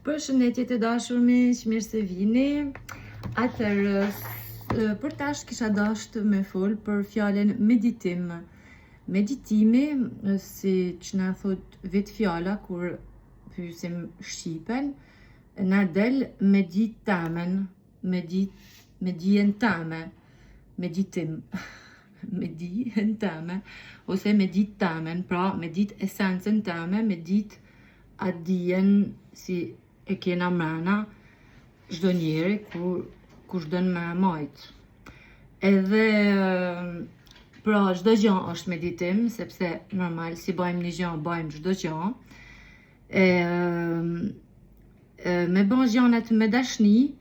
Përshëndetje të dashur miq, mirë se vini. Atëherë, për tash kisha dashur me fol për fjalën meditim. Meditimi, siç na thot vetë fjala kur pyesim shqipen, na del meditamen, medientame, meditim. Medientame ose meditamen, pra medit esencën teme, medit atë dijen si e kena mrena çdo njeri kush don me majt. Edhe pra çdo gjë është meditim, sepse normal si bëjmë një gjë, bëjmë çdo gjë. Me bën gjanat me dashni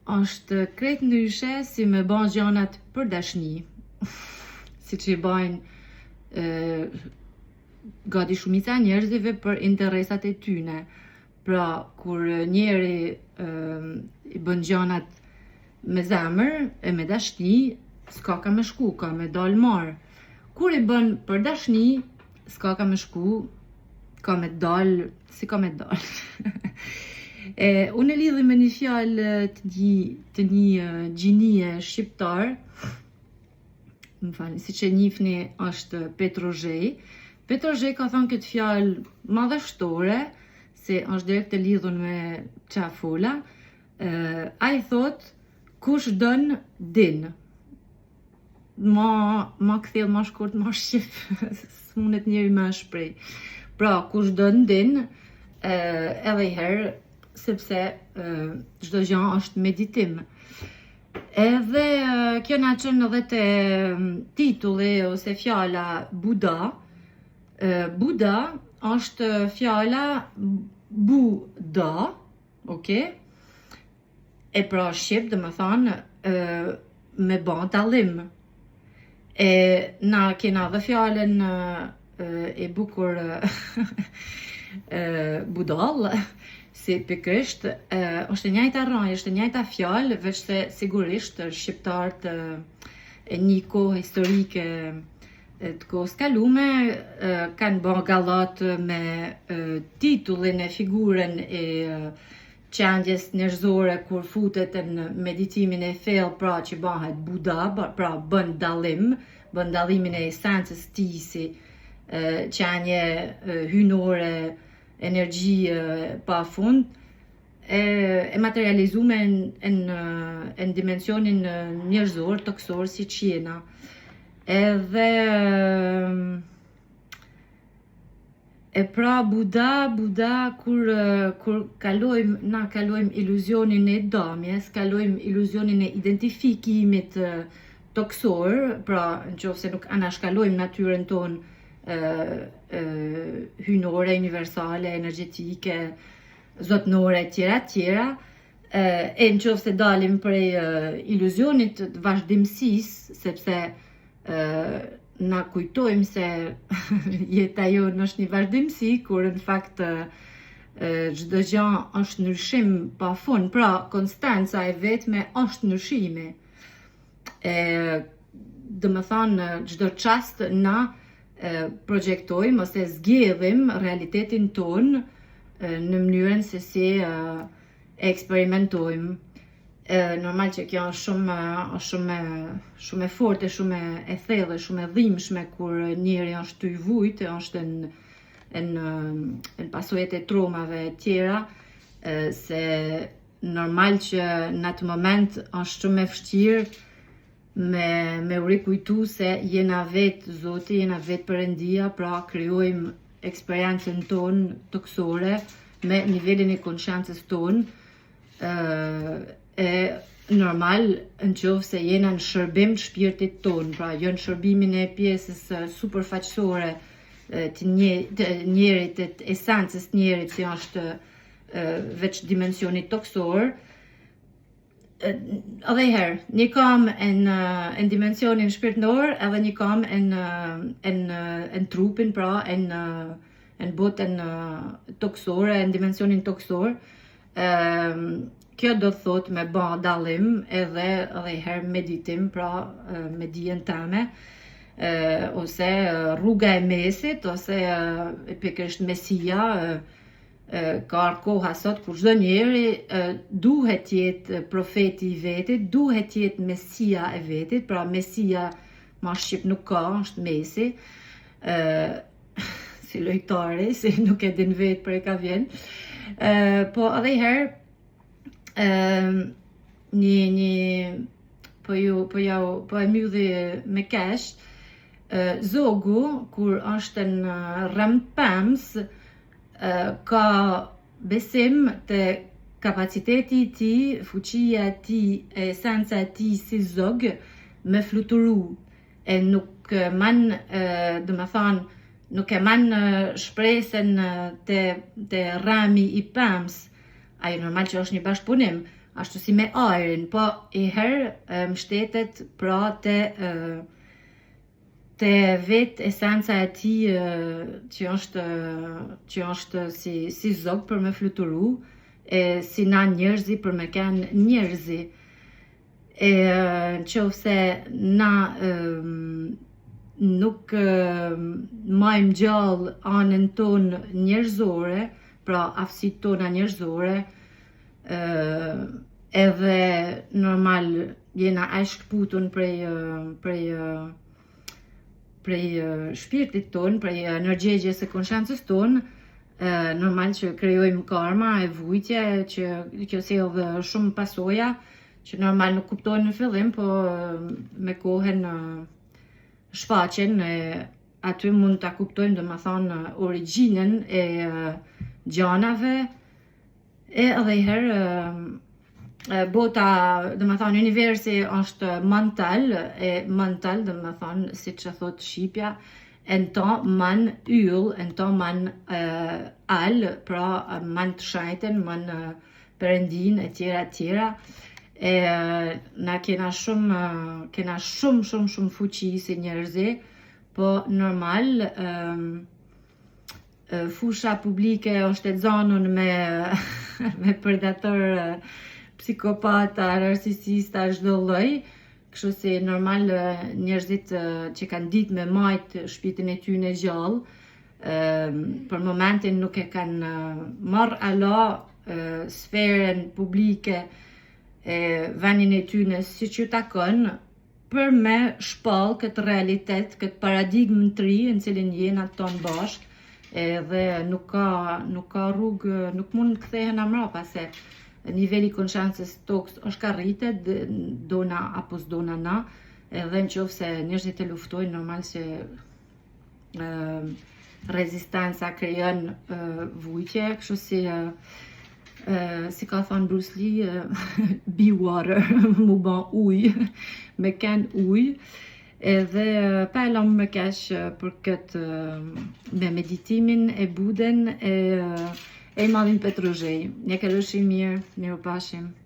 është krejt ndryshe si me bën gjanat për dashni. Siç i bajnë gati shumica e njerëzve për interesat e tyne. Pra, kur njeri i bën gjanat me zemër e me dashni, s'ka ka me shku, ka me dal marë. Kur i bën për dashni, s'ka ka me shku, ka me dal, si ka me dal. Unë e lidhi me një fjalë të një gjinie shqiptar, më falni, siç e njihni është Petrozhej. Petrozhej ka thënë këtë fjalë madhështore, se është direkt e lidhur me çfarë fola. Ai thot, kush don din. Ma kthjell, ma shkurt, ma shqip, s'mundet njeri me shpreh. Pra, kush don din, edhe herë, sepse çdo gjë është meditim. Edhe kjo na çon edhe te titulli ose fjala Buda. Buda është fjala Buda, okay? E pra shqip dhe më thanë me ban dallim. Na kena dhe fjallën e bukur budall, si pikërisht, është e njëjta rraj, është e njëjta fjalë, veç se sigurisht shqiptarët e një kohë historike të kohës kalume kanë bërë gallat me titullin e figurën e qendjes njerëzore kur futet në meditimin e thellë, pra që bëhet Buda, pra bën dallimin e esencës tij si qenie hynore, energji pa fund, e materializuar në dimensionin njerëzor, toksor si jena. Edhe e pra Buda kur kalojmë iluzionin e damjes, kalojmë iluzionin e identifikimit toksor, pra nëse nuk anashkalojmë natyrën tonë hynore, universale, energjetike, zotnore, tjera, e nëse dalim prej iluzionit të vazhdimësisë, sepse na kujtojmë se jeta jonë është një vazhdimsi, kur në fakt çdo gjë është ndryshim pafund, pra konstanca e vetme është ndryshimi. Domethënë çdo çast na projektojmë ose zgjedhim realitetin ton në mënyrën se si eksperimentojmë. Normal që kjo është shumë e fortë, shumë e thellë, shumë e dhimbshme kur njeri është i vujt, është në pasojat e traumave e tjera, se normal që në atë moment është shumë e vështirë me u rikujtu se jena vetë Zoti, jena vetë Perëndia, pra krijojmë eksperiencën tonë toksore me nivelin e konsciencës tonë. Normal nëse jena në shërbim të shpirtit tonë, pra jo në shërbimin e pjesës superfaqësore të njerit, të esencës të njerit, si është veç dimensioni toksor. Edhe herë, një kam në dimensionin shpirtnor, edhe një kam në trupin, pra në botën toksore, në dimensionin toksor. Kjo do të thot me ba dallim edhe herë meditim, pra me dijen teme, ose rruga e mesit, ose pikërisht mesia, ka koha sot kur çdo njeri duhet jetë profeti I vetit, duhet jetë mesia e vetit, pra mesia ma shqip nuk ka, është mesi, si lojtari, si nuk e din vetë për e ka vjen. Po edhe herë, po e mydhi me kesh, zogu, kur është në rëmë pëms, ka besim të kapaciteti ti, fuqia ti, esenca ti si zog, me fluturu. E nuk man, nuk e man shpresën të rami I pëms. Ai normal që është një bashkëpunim, ashtu si me ajrin, po I herë mbështetet pra te vetë esenca e ti që është si zog për me fluturu, si na njerëzi për me kenë njerëzi. Nëse na nuk majmë gjallë anën tonë njerëzore, pra aftësitë tona njerëzore, edhe normal jena aq shkputun prej shpirtit ton, prej energjegjes së konsciencës ton, normal që krijojmë karma e vujtje që kjo sjell shumë pasoja që normal nuk kuptojnë në fillim, po me kohën shfaqen e aty mund ta kuptojmë domethënë origjinën e gjanave e edhe herë bota, domethënë universi është mental, domethënë siç e thot shqipja, en ta man yll, en ta man al, pra man të shajten, man perëndin e tjera. Na kena shumë fuqi si njerëzi, po normal fusha publike është e zanun me predator psikopata, narcisista, çdo lloj, kështu si normal njerëzit që kanë ditë me majt shpirtin e tyre gjallë, për momentin nuk e kanë marrë ala sferën publike vendin e tyre siç ju takon, për me shpall këtë realitet, këtë paradigmë të ri në cilin jena tonë bashkë, edhe nuk ka rrugë, nuk mund të kthehen mbrapa se niveli konsciencës toks është ka rritet, dona apo s'dona na, edhe nëse njerëzit e luftojnë, normal se rezistanca krijon vujtje, kështu si ka thënë Bruce Lee, be water, mu ban ujë, me ken ujë, edhe pa e lamë me kesh për këtë me meditimin e buden e Madhin Petrozhej. Një kalofshi mirë, mirupafshim.